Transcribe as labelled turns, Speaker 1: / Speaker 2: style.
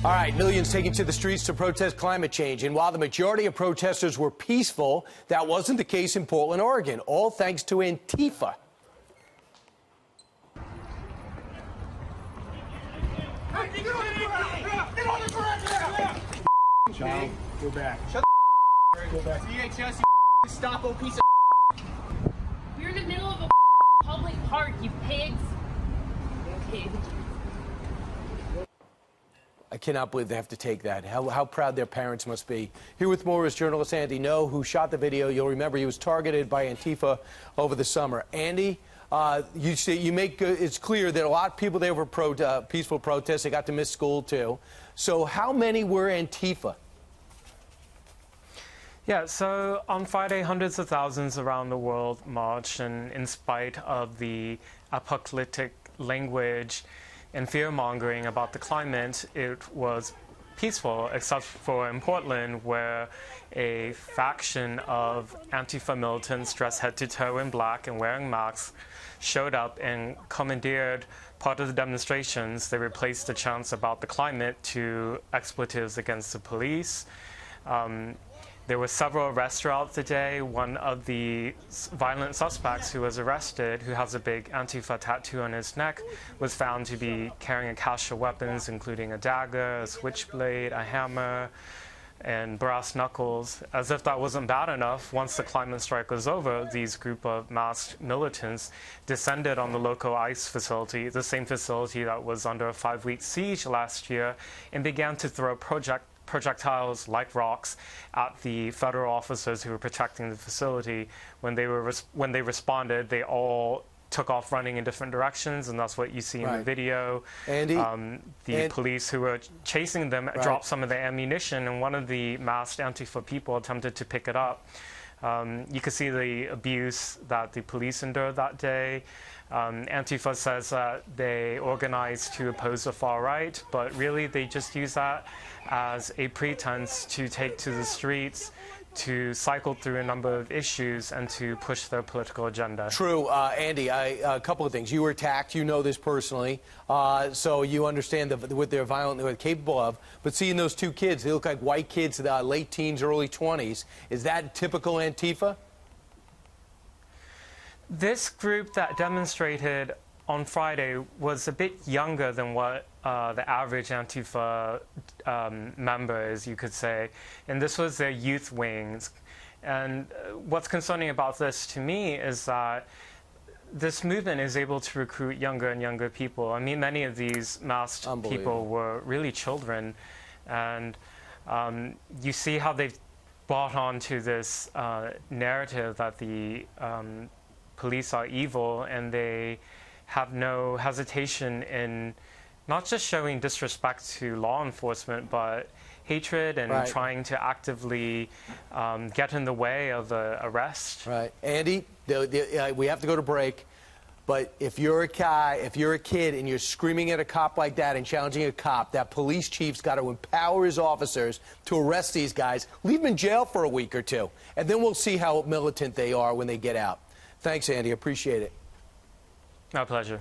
Speaker 1: All right, millions taking to the streets to protest climate change. And while the majority of protesters were peaceful, that wasn't the case in Portland, Oregon, all thanks to Antifa.
Speaker 2: Child, go back.
Speaker 3: Shut the go back. CHS, you stop, old piece of
Speaker 4: We're in the middle of a public park, you pigs. Pig.
Speaker 1: I cannot believe they have to take that. How proud their parents must be. Here with more is journalist Andy No, who shot the video. You'll remember he was targeted by Antifa over the summer. Andy, it's clear that a lot of people there were peaceful protests. They got to miss school too. So how many were Antifa?
Speaker 5: Yeah, so on Friday, hundreds of thousands around the world marched, and in spite of the apocalyptic language and fear-mongering about the climate, it was peaceful, except for in Portland, where a faction of Antifa militants dressed head to toe in black and wearing masks showed up and commandeered part of the demonstrations. They replaced the chants about the climate to expletives against the police. There were several arrests throughout the day. One of the violent suspects who was arrested, who has a big Antifa tattoo on his neck, was found to be carrying a cache of weapons, including a dagger, a switchblade, a hammer, and brass knuckles. As if that wasn't bad enough, once the climate strike was over, these group of masked militants descended on the local ICE facility, the same facility that was under a 5-week siege last year, and began to throw projectiles like rocks at the federal officers who were protecting the facility. When they responded, they all took off running in different directions, and that's what you see in the video.
Speaker 1: Andy,
Speaker 5: the police who were chasing them dropped some of the ammunition, and one of the masked Antifa people attempted to pick it up. You could see the abuse that the police endured that day. Antifa says that they organized to oppose the far right, but really they just use that as a pretense to take to the streets, to cycle through a number of issues, and to push their political agenda.
Speaker 1: True. Andy, a couple of things. You were attacked. You know this personally. So you understand what they're violently capable of. But seeing those two kids, they look like white kids, late teens, early 20s. Is that typical Antifa?
Speaker 5: This group that demonstrated on Friday was a bit younger than what the average Antifa member is, you could say. And this was their youth wings. And what's concerning about this to me is that this movement is able to recruit younger and younger people. I mean, many of these masked people were really children. And you see how they've bought onto this narrative that the police are evil, and they have no hesitation in not just showing disrespect to law enforcement, but hatred and trying to actively get in the way of the arrest.
Speaker 1: Right. Andy, we have to go to break, but if you're a guy, if you're a kid and you're screaming at a cop like that and challenging a cop, that police chief's got to empower his officers to arrest these guys, leave them in jail for a week or two, and then we'll see how militant they are when they get out. Thanks, Andy. Appreciate it.
Speaker 5: My pleasure.